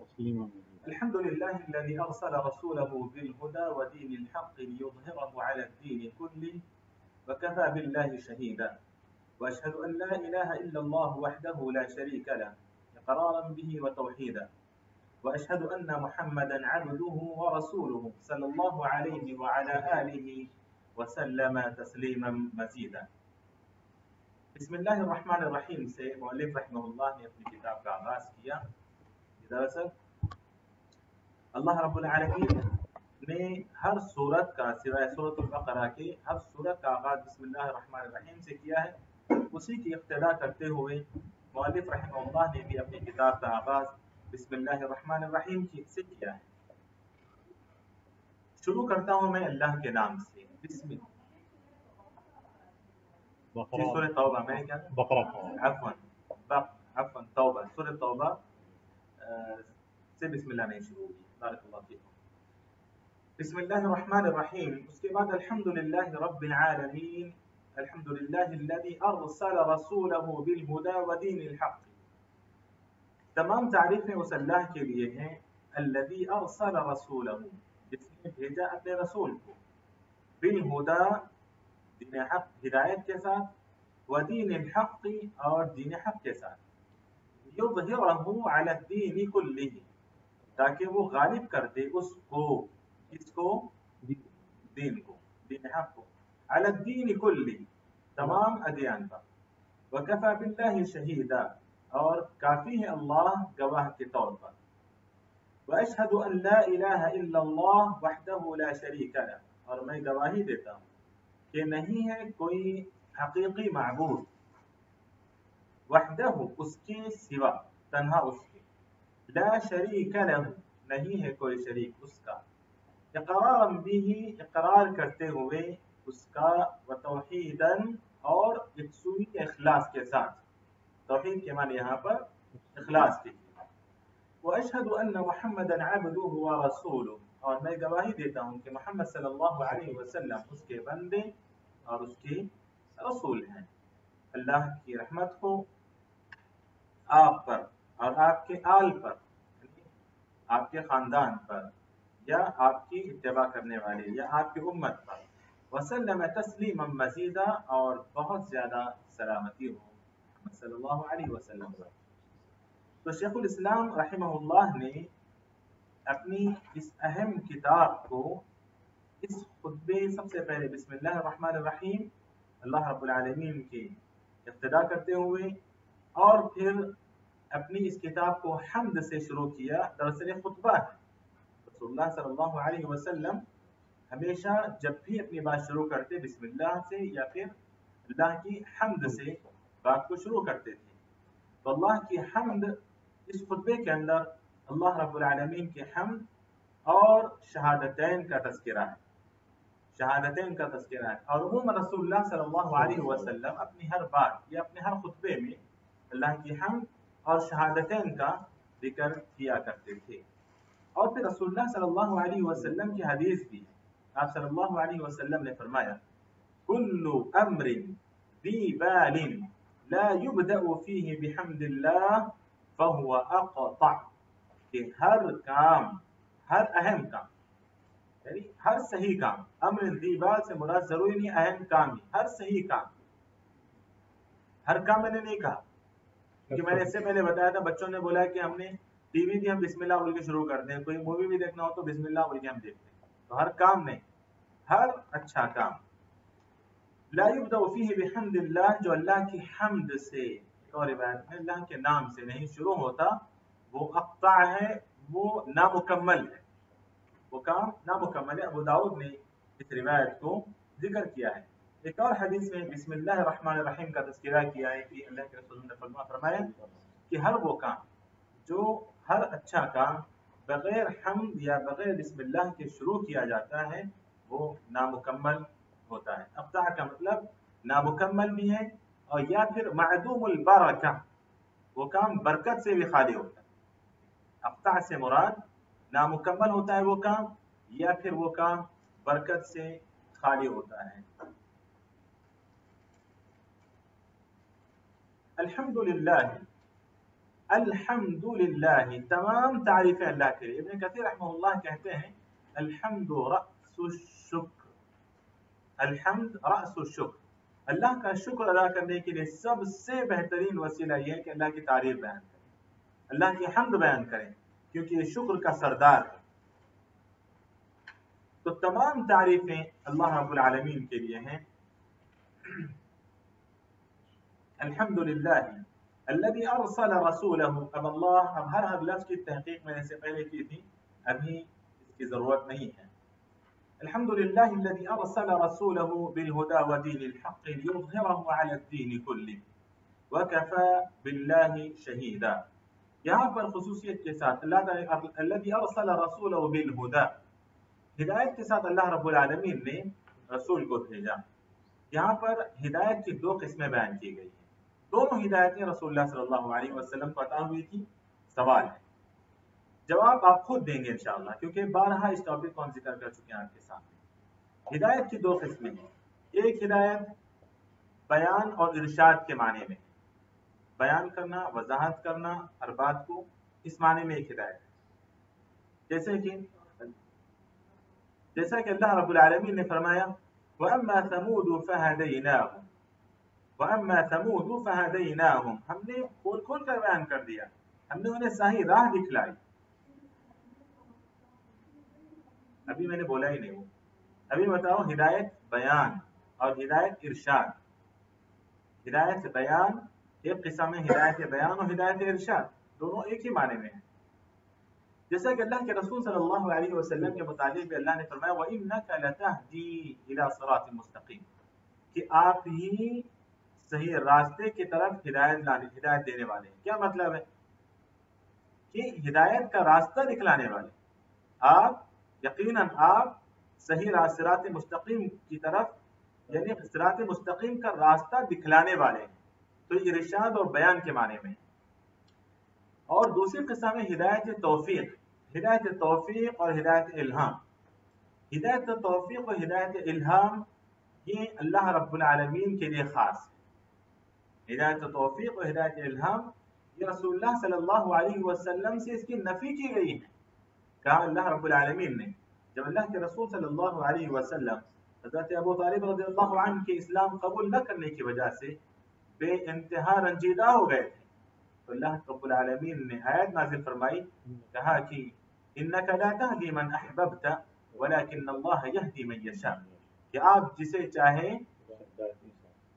تسليما مزيدا. الحمد لله الذي أرسل رسوله بالهدى ودين الحق ليظهره على الدين كله وكفى بالله شهيدا وأشهد أن لا إله إلا الله وحده لا شريك له إقرارا به وتوحيدا وأشهد أن محمدا عبده ورسوله صلى الله عليه وعلى آله وسلم تسليما مزيدا. بسم الله الرحمن الرحیم سے مؤلف رحمہ اللہ نے اپنی کتاب کا آغاز کیا. دراصل اللہ رب العالمین نے ہر سورت کا سوائے سورۃ البقرہ کے ہر سورت کا آغاز بسم اللہ الرحمن الرحیم سے کیا ہے. اسی کی اقتدا کرتے ہوئے مؤلف رحمہ اللہ نے بھی اپنی کتاب کا آغاز بسم اللہ الرحمن الرحیم سے کیا ہے. شروع کرتا ہوں میں اللہ کے نام سے. بسم اللہ سورہ توبہ میں کیا عفوا توبہ سورہ توبہ سے بسم اللہ نہیں شروع ہوگی. بارک اللہ فیکم. بسم اللہ الرحمن الرحیم. اس کے بعد الحمد للہ رب العالمین الحمد للہ الذی ارسل رسولہ بالہدى ودین الحق. تمام تعریفیں اس اللہ کے لیے ہیں الذی ارسل رسولہ جس نے بھیجا اپنے رسول کو بالہدى دین حق ہدایت کے ساتھ ودین الحق اور دین حق کے ساتھ یظہرہ علی الدین کلہ تاکہ وہ غالب کر دے اس کو اس کو دین کو دین حق کو علی الدین کلہ تمام ادیان پر. وکفی باللہ شہیدا اور کافی ہے اللہ گواہ کے طور پر. واشہد ان لا الہ الا اللہ وحدہ لا شریک لہ اور میں گواہی دیتا ہوں کہ نہیں ہے کوئی حقیقی معبود وحدہ اس کے سوا تنہا اس کے لا شریک لہ نہیں ہے کوئی شریک اس کا اقرارا به اقرار کرتے ہوئے اس کا وتوحیدا اور یکسوئی اخلاص کے ساتھ. توحید کے معنی یہاں پر اخلاص کی. واشهد ان محمدا عبده ورسوله اور میں گواہی دیتا ہوں کہ محمد صلی اللہ علیہ وسلم اس کے بندے اور اس کے رسول ہیں. اللہ کی رحمت ہو آپ پر اور آپ کے آل پر آپ کے خاندان پر یا آپ کی اتباع کرنے والے یا آپ کی امت پر. وسلم تسلیما مزیدا اور بہت زیادہ سلامتی ہو محمد صلی اللہ علیہ وسلم پر. تو شیخ الاسلام رحمہ اللہ نے اپنی اس اہم کتاب کو اس خطبے سب سے پہلے بسم اللہ الرحمن الرحیم اللہ رب العالمین کی ابتدا کرتے ہوئے اور پھر اپنی اس کتاب کو حمد سے شروع کیا. دراصل خطبہ ہے. رسول اللہ صلی اللہ علیہ وسلم ہمیشہ جب بھی اپنی بات شروع کرتے بسم اللہ سے یا پھر اللہ کی حمد سے بات کو شروع کرتے تھے. تو اللہ کی حمد اس خطبے کے اندر اللہ رب العالمین کی حمد اور شہادتین کا تذکرہ ہے. شہادتین کا تذکرہ ہے. اور عموما رسول اللہ صلی اللہ علیہ وسلم اپنی ہر بات یا اپنے ہر خطبے میں اللہ کی حمد اور شہادتین کا ذکر کیا کرتے تھے. اور پھر رسول اللہ صلی اللہ علیہ وسلم کی حدیث بھی ہے. آپ صلی اللہ علیہ وسلم نے فرمایا کل امر ذی بال لا يبدأ فيه بحمد اللہ فهو اقطع کہ ہر کام ہر اہم کام یعنی ہر صحیح کام امر ذی بال سے مراد ضروری نہیں اہم کام ہی ہر صحیح کام ہر کام میں نے نہیں کہا کیونکہ میں نے اس سے پہلے بتایا تھا بچوں نے بولا کہ ہم نے ٹی وی بھی ہم بسم اللہ بول کے شروع کرتے ہیں کوئی مووی بھی دیکھنا ہو تو بسم اللہ بول کے ہم دیکھتے ہیں. تو ہر کام نہیں ہر اچھا کام لا يبدأ فيه بحمد اللہ جو اللہ کی حمد سے اور روایت میں اللہ کے نام سے نہیں شروع ہوتا وہ اقطع ہے وہ نامکمل ہے. وہ کام نامکمل ہے. ابو داؤد نے اس روایت کو ذکر کیا ہے. ایک اور حدیث میں بسم اللہ الرحمن الرحیم کا تذکرہ کیا ہے کہ اللہ کے رسول نے فرمایا کہ ہر وہ کام جو ہر اچھا کام بغیر حمد یا بغیر بسم اللہ کے شروع کیا جاتا ہے وہ نامکمل ہوتا ہے. اقطع کا مطلب نامکمل بھی ہے اور یا پھر معدوم البرکہ وہ کام برکت سے بھی خالی ہوتا ہے. اقطع سے مراد نامکمل ہوتا ہے وہ کام یا پھر وہ کام برکت سے خالی ہوتا ہے. الحمد للہ अल्हम्दुलिल्लाह, तमाम तारीफें अल्लाह के लिए। इब्न कसीर रहमहुल्लाह कहते हैं अल्हम्दु रअसुश्शुक्र, अल्हम्द रअसुश्शुक्र, अल्लाह का शुक्र अदा करने के लिए सबसे बेहतरीन वसीला यह है कि अल्लाह की तारीफ बयान करें, अल्लाह की हम्द बयान करें, क्योंकि ये शुक्र का सरदार है। तो तमाम तारीफें अल्लाह रब्बुल आलमीन के लिए हैं। अल्हम्दुलिल्लाह अल्लज़ी अरसल रसूलहु। अब हर लफ्ज़ की तहकीक मैंने से पहले की थी, अभी इसकी ज़रूरत नहीं है। अल्हम्दुलिल्लाह अल्लज़ी अरसल रसूलहु बिलहुदा व दीनिल हक़्क़ लियुज़हिरहु अला द्दीनि कुल्लिहि व कफ़ा बिल्लाहि शहीदा। यहाँ पर खुसूसियत के साथ अल्लज़ी अरसल रसूलहु बिलहुदा, हिदायत के साथ अल्लाह रब्बुल आलमीन ने रसूल को भेजा। यहाँ पर हिदायत की दो किस्में बयान की गई हैं। दोनों हिदायतें रसूलुल्लाह सल्लल्लाहु अलैहि वसल्लम को अता हुई थी। सवाल है, जवाब आप खुद देंगे इंशाअल्लाह, क्योंकि बारहा इस टॉपिक को हम जिक्र कर चुके हैं आपके सामने। हिदायत की दो किस्में हैं। एक हिदायत बयान और इरशाद के माने में, बयान करना, वजाहत करना हर बात को, इस माने में एक हिदायत है। जैसा कि अल्लाह रब्बुल आलमीन ने फरमाया वअम्मा समूद फहदैनाहुम, वअम्मा समूद फहदैनाहुम, हमने खोल खोल कर बयान कर दिया, हमने उन्हें सही राह दिखलाई। अभी मैंने बोला ही नहीं वो, अभी बताओ हिदायत बयान और हिदायत इरशाद। हिदायत बयान एक किस्म है, हिदायत बयान और हिदायत इरशाद दोनों एक ही माने में है। जैसा कि अल्लाह के रसूल सल्लल्लाहु अलैहि वसल्लम के मुतालिक भी अल्लाह ने फरमाया व इन्नका लतहदी इला सिरातिन मुस्तकीम, कि आप ही सही रास्ते की तरफ हिदायत देने वाले हैं। क्या मतलब है कि हिदायत का रास्ता दिखलाने वाले आप, यकीनन आप सही सिरात मुस्तकीम की तरफ, यानी सिरात मुस्तकीम का रास्ता दिखलाने वाले हैं। तो इरशाद और बयान के माने में। और दूसरी किस्म है हिदायत तौफीक, हिदायत तौफीक और हिदायत इल्हाम। हिदायत तौफीक और हिदायत इल्हाम ये अल्लाह रब्बुल आलमीन के लिए खास है। हिदायत तौफीक और हिदायत इल्हाम ये रसूलुल्लाह सल्लल्लाहु अलैहि वसल्लम से इसकी नफी की गई है। कहा अल्लाह रब्बुल आलमीन ने, जब अल्लाह के रसूल सल्लल्लाहु अलैहि वसल्लम हज़रत अबू तालिब रज़ियल्लाहु अन्हु के इस्लाम कबूल न करने की वजह से बेइंतहा रंजीदा हो गए थे, तो अल्लाह रब्बुल आलमीन ने आयत नाज़िल फरमाई, कहा कि इन्नका ला तहदी मन अहबब्ता वलाकिन्नल्लाह यहदी मन यशा, कि आप जिसे चाहे,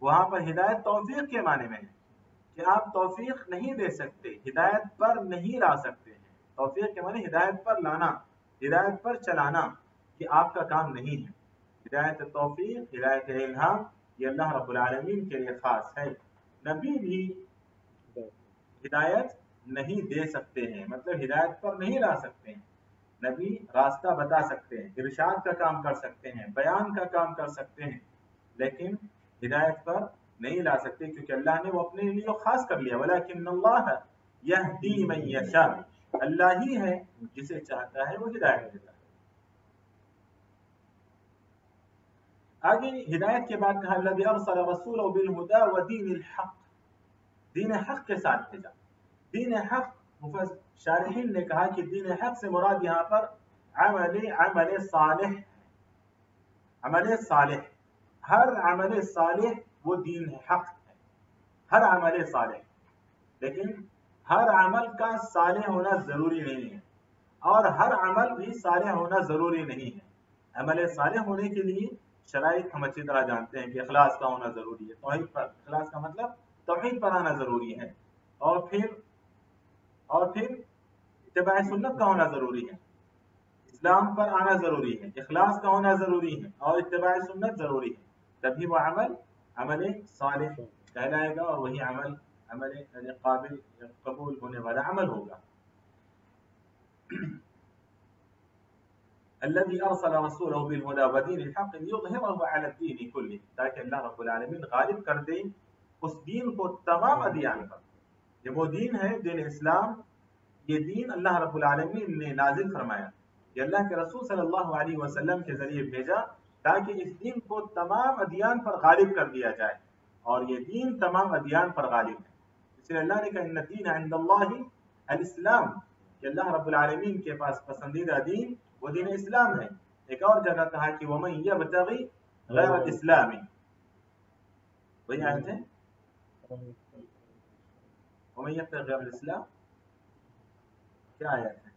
वहां पर हिदायत तौफीक के माने में है कि आप तौफीक नहीं दे सकते, हिदायत पर नहीं ला सकते हैं। तौफीक के माने हिदायत पर लाना, हिदायत पर चलाना, कि आपका काम नहीं है। हिदायत तौफीक, हिदायत इल्हाम ये अल्लाह रब्बुल आलमीन के लिए खास है। नबी भी हिदायत नहीं दे सकते हैं, मतलब हिदायत पर नहीं ला सकते हैं। नबी रास्ता बता सकते हैं, इरशाद का काम कर सकते हैं, बयान का काम कर सकते हैं, लेकिन हिदायत पर नहीं ला सकते, क्योंकि अल्लाह ने वो अपने लिए खास कर लिया। वलाकिन्नल्लाह यहदी मन यशा, अल्लाह ही है जिसे चाहता है वो हिदायत देता है। आगे हिदायत के बाद कहा अल्लज़ी अरसल रसूलहु बिलहुदा व दीनिल हक़, दीन हक़ के साथ भेजा। दीन हक़, शारिहीन ने कहा कि दीन हक़ से मुराद यहाँ पर अमल सालिह, अमल सालिह, हर अमल सालिह वो दीन हक़ है, हर अमल सालिह। लेकिन हर अमल का सालिह होना जरूरी नहीं है, और हर अमल भी सालिह होना जरूरी नहीं है। अमल सालिह होने के लिए शराइत हम अच्छी तरह जानते हैं कि इखलास का होना जरूरी है। तौहीद पर, इखलास का मतलब तौहीद पर आना जरूरी है, और फिर इत्तिबा सुन्नत का होना जरूरी है, इस्लाम पर आना जरूरी है, इखलास का होना जरूरी है, और इत्तिबा सुन्नत जरूरी है। तभी वो अमल सालिह कहलाएगा, और वही अमल काबिल कबूल होने वाला अमल होगा। अल्लज़ी अरसल रसूलहु बिलहुदा व दीनिल हक़ लियुज़हिरहु अला द्दीनि कुल्लिहि, ताकि अल्लाह रब्बुल आलमीन गालिब कर दे उस दीन को तमाम अदियान पर। ये वो दीन है, दीन इस्लाम। ये दीन अल्लाह रब्बुल आलमीन ने नाजिल फरमाया, ये अल्लाह के रसूल सल्लल्लाहु अलैहि वसल्लम के जरिए भेजा, ताकि इस दीन को तमाम अदियान पर गालिब कर दिया जाए। और ये दीन तमाम अदियान पर गालिब है, इसलिए अल्लाह ने कहा इन्न दीन इंदल्लाहि अल-इस्लाम, कि अल्लाह रब्बुल आलमीन के पास पसंदीदा दीन वो दीन इस्लाम है। एक और जगह कहा कि वमन यबतगी गैर अल-इस्लामी, वही आयत है वमन यबतगी गैर अल-इस्लाम, क्या आयत है?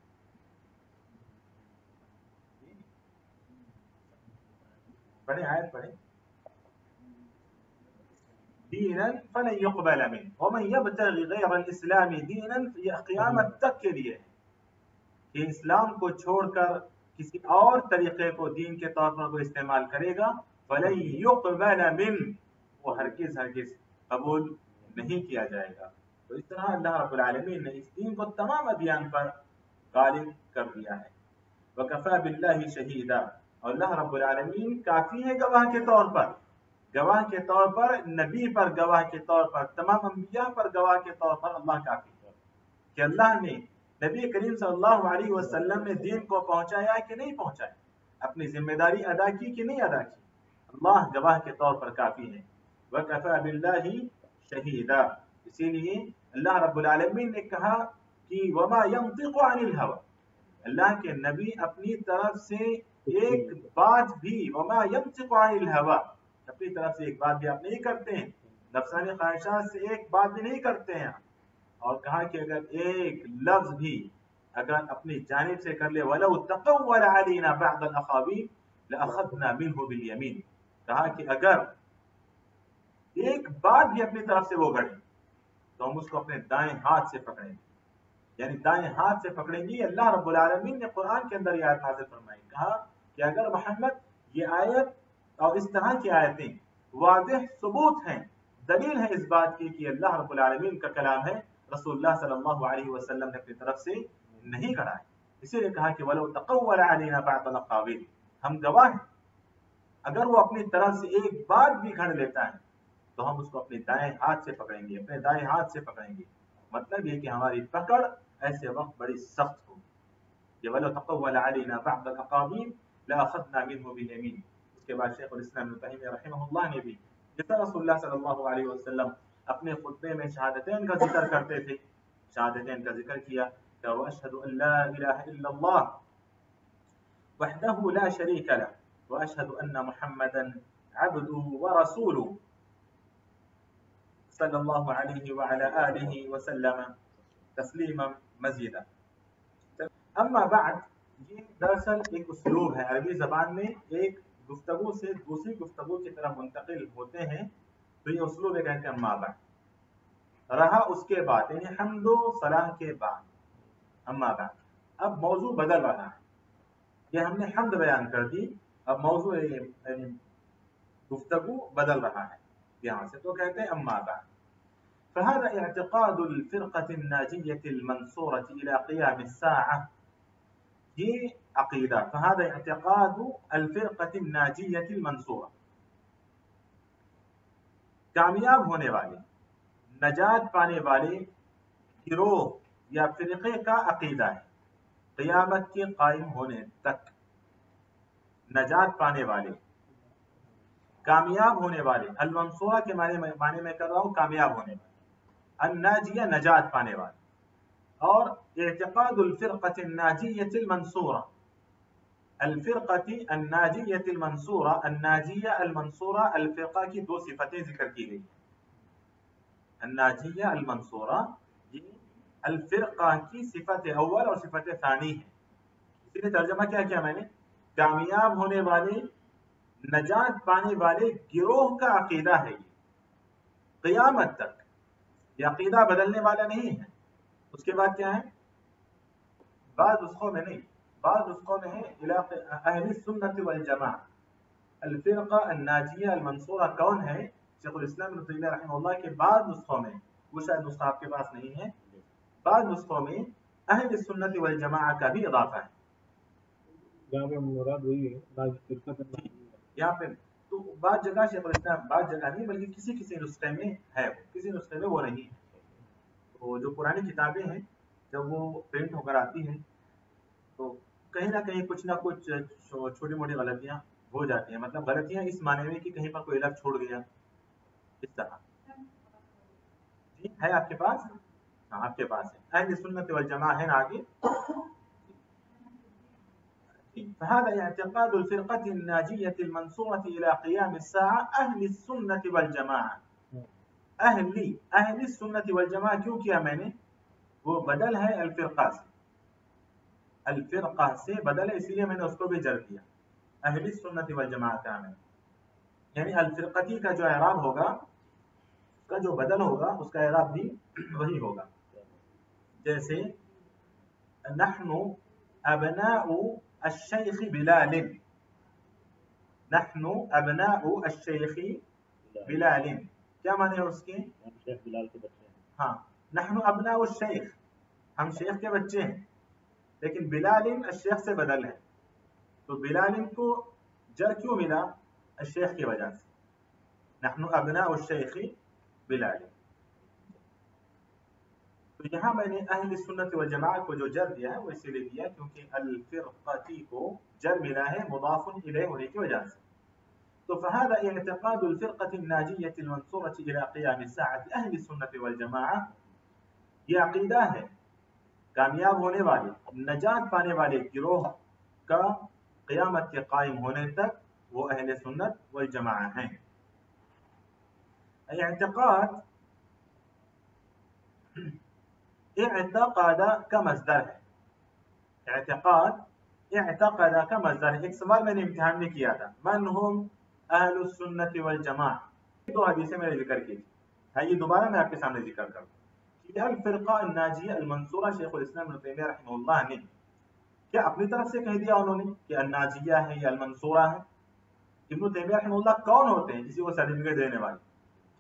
पढ़े, आयत पढ़े। दीनन फलन युक़बल मिन वमन यबतगी गैर अल-इस्लामी दीनन, ये क़यामत तक के लिए कि इस्लाम को छोड़कर किसी और तरीके को दीन के तौर पर कोई इस्तेमाल करेगा, फलन युक़बल मिन, वो हरगिज़ हरगिज़ कबूल नहीं किया जाएगा। तो इस तरह अल्लाह रब्बुल आलमीन ने इस दीन को तमाम अदियान पर गालिब कर दिया है। वकफ़ा बिल्लाहि शहीदा, और अल्लाह रब्बुल आलमीन काफ़ी है गवाह के तौर पर, गवाह के तौर पर, नबी पर गवाह के तौर पर, तमाम अंबिया पर गवाह के तौर पर अल्लाह काफ़ी है कि अल्लाह ने नबी करीम सल्लल्लाहु अलैहि वसल्लम ने दीन को पहुंचाया कि नहीं पहुंचाया, अपनी जिम्मेदारी अदा की कि नहीं अदा की, अल्लाह गवाह के तौर पर काफ़ी है। वकफ़ा बिल्लाहि शहीदा, इसीलिए अल्लाह रब्बुल आलमीन ने कहा कि वमा यंतिक़ु अनिल हवा, अल्लाह के नबी अपनी तरफ से एक बात भी, वमा यंतिक़ु अनिल हवा, अपनी तरफ से एक बात भी आप नहीं करते हैं, नफ्सानी ख्वाहिशात से एक बात भी नहीं करते हैं। और कहा कि अगर एक लफ्ज भी अगर अपनी जानिब से कर ले, वलौ तक़व्वल अलैना बअद अल-अक़ावील लअख़ज़ना मिन्हु बिल यमीन, कहा कि अगर एक बात भी अपनी तरफ से वो गढ़े तो हम उसको अपने दाएं हाथ से पकड़ेंगे, यानी दाएं हाथ से पकड़ेंगे। अल्लाह रब्बुल आलमीन ने कुरान के अंदर ये आयत नाज़िल फरमाई, कहा कि अगर मोहम्मद ये आयत और इस तरह की आयतें वाज़ेह सबूत हैं, दलील है इस बात की कि अल्लाह रब्बुल आलमीन का कलाम है, रसूलुल्लाह सल्लल्लाहु अलैहि वसल्लम ने अपनी तरफ से नहीं कहा है। इसीलिए कहा कि वलौ तक़व्वल अलैना बअद अल-अक़ावील, हम गवाह हैं, अगर वो अपनी तरफ से एक बात भी घड़ लेता है तो हम उसको अपने दाएं हाथ से पकड़ेंगे, अपने दाएं हाथ से पकड़ेंगे। मतलब ये कि हमारी पकड़ ऐसे वक्त बड़ी सख्त होगी। ये वलौ तक़व्वल अलैना बअद अल-अक़ावील लअख़ज़ना मिन्हु बिल यमीन। उसके बाद शेखुल इस्लाम इब्न तैमिया रहमहुल्लाह ने भी, जिस तरह रसूलुल्लाह सल्लल्लाहु अलैहि वसल्लम अपने खुतबे में शहादतैन का जिक्र करते थे, शहादतैन का जिक्र किया, व अशहदु अन ला इलाहा इल्लल्लाह वहदहु ला शरीक लह व अशहदु अन्न मुहम्मदन अब्दुहु व रसूलुहु सल्लल्लाहु अलैहि व अला आलिहि व सल्लम तस्लीमा मज़ीदा। अम्मा बाद, ये दरअसल एक उसलूब है, अरबी ज़बान में एक गुफ्तगू से दूसरी गुफ्तगू की तरफ मुंतकिल होते हैं, तो ये उसलूब कहते हैं अम्मा बाद। रहा उसके बाद, यानी हम्दो सलाह के बाद, अम्मा बाद। अब मौजू बदल रहा है, ये हमने हम्द बयान कर दी, अब मौजू यानी गुफ्तगू बदल रहा है यहाँ से, तो कहते हैं अम्मा बाद। फहादा इअ्तिक़ादुल फ़िरक़तिन नाजिय्यतिल मंसूरति इला क़ियामिस साअह, ये अक़ीदा, फहादा इअ्तिक़ादु अल-फ़िरक़तिन नाजिय्यतिल मंसूरा, कामयाब होने वाले, नजात पाने वाले गिरोह या फ़िरक़े का अक़ीदा है, क़यामत के कायम होने तक। नजात पाने वाले, कामयाब होने वाले, अल-मंसूरा के माने में कर रहा हूँ कामयाब होने वाले, अन-नाजिया नजात पाने वाले, और इअ्तिक़ादुल फ़िरक़तिन नाजिय्यतिल मंसूरा, अल-फ़िरक़ति अन-नाजिय्यतिल मंसूरा, अन-नाजिया अल-मंसूरा, अल-फ़िरक़ा की दो सिफतें जिक्र की गई, अन-नाजिया अल-मंसूरा, ये अल-फ़िरक़ा की सिफत अव्वल और सिफत सानी है। इसलिए तर्जमा क्या किया मैंने, कामयाब होने वाले, नजात पाने वाले गिरोह का अक़ीदा है ये क़यामत तक, ये अक़ीदा बदलने वाला नहीं है। उसके बाद क्या है, बाद नुस्खों में नहीं, बाद नुस्खों में है इला अहली सुन्नत वल जमाअह, अल-फ़िरक़ा अन-नाजिया अल-मंसूरा कौन है, शेखुल इस्लाम इब्न तैमिया रहमहुल्लाह के बाद नुस्खों में, वो शायद नुस्खा आपके पास नहीं है, बाद नुस्खों में अहली सुन्नत वल जमाअह का भी इज़ाफ़ा है, यहाँ पे मुराद वही है, यहाँ पे तो बाद जगह शेखुल इस्लाम, बाद जगह नहीं बल्कि किसी किसी नुस्खे में है, किसी नुस्खे में वो नहीं है। तो जो पुरानी किताबें हैं जब वो प्रिंट होकर आती हैं तो कहीं ना कुछ छोटी मोटी गलतियाँ हो जाती हैं, मतलब गलतियाँ इस माने में कि कहीं पर कोई लफ्ज़ छोड़ गया, इस तरह। ہے آپ کے پاس؟ ہاں آپ کے پاس ہے. اہل سنت والجماع ہے نا آگے. فهذا اعتقاد الفرقة الناجية المنصورة إلى قيام الساعة أهل السنة والجماعة. أهل السنة والجماعة کیوں کیا میں نے؟ وہ بدل ہے الفرقہ سے. الفرقہ سے بدل ہے اس لیے میں نے اس کو بھی جر دیا. اہل السنة والجماعة کا میں یعنی الفرقتی کا جو اعراب ہوگا اس کا جو بدل ہوگا اس کا اعراب بھی وہی ہوگا. جیسے نحن ابناء الشیخ بلال. نحن ابناء الشیخ بلال کیا معنی ہے اس کے؟ شیخ بلال کے بچے ہیں. ہاں نحن ابناء الشیخ ہم شیخ کے بچے ہیں لیکن بلال الشیخ سے بدل ہے تو بلال کو جر کیوں ملا؟ الشیخ کی وجہ سے. نحن ابناء الشیخ بلال. تو یہاں میں نے اہل سنت والجماعت کو جو جر دیا ہے وہ اسی لیے دیا کیونکہ الفرقتی کو جر ملا ہے مضاف الیہ ہونے کی وجہ سے. تو فهذا اعتقاد الفرقة الناجية المنصورة إلى قيام الساعة أهل السنة والجماعة. یہ عقیدہ ہے کامیاب ہونے والے نجات پانے والے گروہ کا قیامت کے قائم ہونے تک وہ اہل سنت والجماعہ ہیں. اعتقاد اعتقاد کا مصدر ہے. اعتقاد کا مصدر ہے. ایک سوال میں نے امتحان میں کیا تھا من هم اہل السنت والجماعہ. دو حدیثیں میں نے ذکر کی تھی. یہ دوبارہ میں آپ کے سامنے ذکر کروں. الفرقہ الناجیہ المنصورہ شیخ الاسلام ابن تیمیہ رحمہ اللہ نے کیا اپنی طرف سے کہہ دیا انہوں نے کہ الناجیہ ہے یا المنصورہ ہے؟ ابن تیمیہ رحمہ اللہ کون ہوتے ہیں؟ کسی کو سرٹیفکیٹ دینے والے,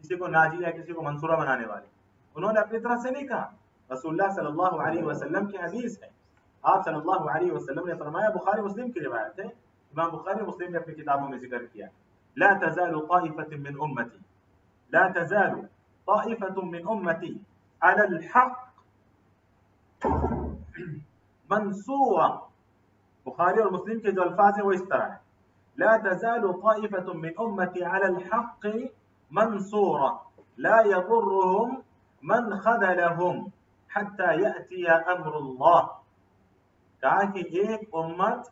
کسی کو ناجیہ کسی کو منصورہ بنانے والے. انہوں نے اپنی طرف سے نہیں کہا. رسول اللہ صلی اللہ علیہ وسلم کی حدیث ہے. آپ صلی اللہ علیہ وسلم نے فرمایا, بخاری مسلم کی روایت ہے, امام بخاری مسلم نے اپنی کتابوں میں ذکر کیا, لا تزال طائفة من امتی لا تزال طائفة من امتی على الحق منصورا. بخاری اور مسلم کے جو الفاظ ہیں وہ اس طرح ہیں, لا تزال طائفة من امتی على الحق منصورا لا يضرهم من خذلهم حتى يأتي امر اللہ. کہا کہ ایک امت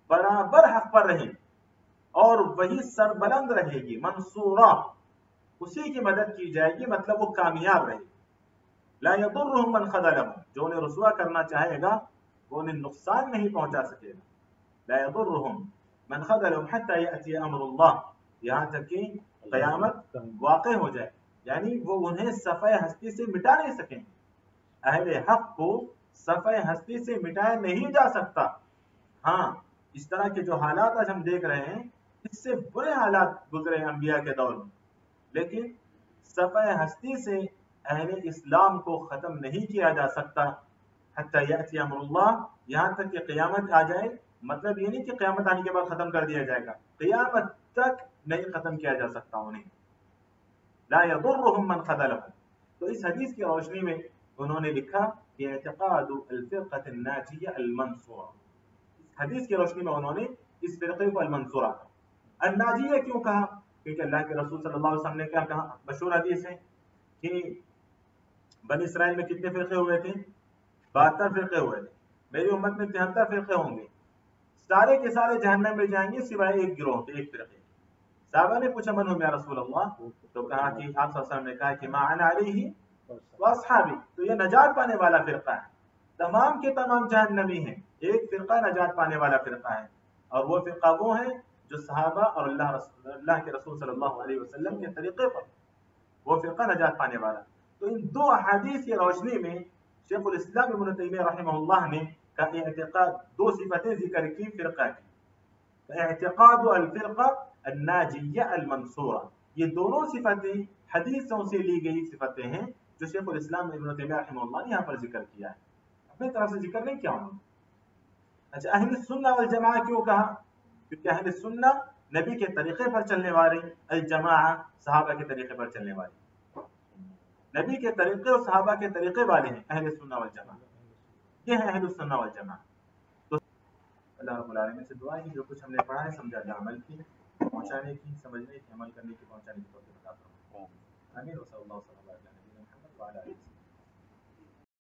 برابر حق پر رہے اور وہی سربلند رہے گی, منصورا اسی کی مدد کی جائے گی, مطلب وہ کامیاب رہے گی. لا يضرهم من خذلهم, جو انہیں رسوا کرنا چاہے گا وہ انہیں نقصان نہیں پہنچا سکے گا. لا يضرهم من خذلهم حتى يأتي امر اللہ, یہاں تک کہ قیامت واقع ہو جائے, یعنی وہ انہیں صفحہ ہستی سے مٹا نہیں سکیں. اہل حق کو صفحہ ہستی سے مٹایا نہیں جا سکتا. ہاں اس طرح کے جو حالات آج ہم دیکھ رہے ہیں اس سے برے حالات گزرے انبیاء کے دور میں, لیکن صفحہ ہستی سے اہل اسلام کو ختم نہیں کیا جا سکتا. حتی یأتی امر اللہ, یہاں تک کہ قیامت آ جائے. مطلب یہ نہیں کہ قیامت آنے کے بعد ختم کر دیا جائے گا, قیامت تک نہیں ختم کیا جا سکتا انہیں. لا يضرهم من خذلهم. تو اس حدیث کی روشنی میں انہوں نے لکھا کہ اعتقاد الفرقة الناجیہ المنصورہ. حدیث کی روشنی میں انہوں نے اس فرقے کو المنصورہ کہا. الناجیہ کیوں کہا؟ کیونکہ اللہ کے رسول صلی اللہ علیہ وسلم نے کیا کہا؟ مشہور حدیث ہے کہ بنی اسرائیل میں کتنے فرقے ہوئے تھے؟ 72 فرقے ہوئے تھے. میری امت میں 73 فرقے ہوں گے, سارے کے سارے جہنم میں جائیں گے سوائے ایک گروہ کے, ایک فرقے. صحابہ نے پوچھا من ہم یا رسول اللہ, تو کہا کہ آپ صلی اللہ علیہ وسلم نے کہا کہ ما انا علیہ واصحابی, تو یہ نجات پانے والا فرقہ ہے. تمام کے تمام جہنمی ہیں, ایک فرقہ نجات پانے والا فرقہ ہے, اور وہ فرقہ وہ ہے جو صحابہ اور اللہ کے رسول صلی اللہ علیہ وسلم کے طریقے پر, وہ فرقہ نجات پانے والا. تو ان دو احادیث کی روشنی میں شیخ الاسلام ابن تیمیہ رحمہ اللہ نے کا اعتقاد, دو صفتیں ذکر کی فرقہ کی, اعتقاد الفرقہ الناجیہ المنصورہ. یہ دونوں صفتیں حدیثوں سے لی گئی صفتیں ہیں جو شیخ الاسلام ابن تیمیہ رحمہ اللہ نے یہاں پر ذکر کیا ہے, اپنی طرف سے ذکر نہیں کیا انہوں نے. اچھا اہل السنہ والجماعہ کیوں کہا؟ کیونکہ اہل السنہ نبی کے طریقے پر چلنے والے, الجماعہ صحابہ کے طریقے پر چلنے والے, نبی کے طریقے اور صحابہ کے طریقے والے ہیں اہل السنہ والجماعہ. یہ ہے اہل السنہ والجماعہ. تو اللہ رب العالمین سے دعا ہے کہ جو کچھ ہم نے پڑھا ہے سمجھا جائے, عمل کی, پہنچانے کی, سمجھنے کی, عمل کرنے کی, پہنچانے کی توفیق عطا فرمائے. آمین. وصلی اللہ وسلم علی نبینا محمد. وعلى آله وصحبه.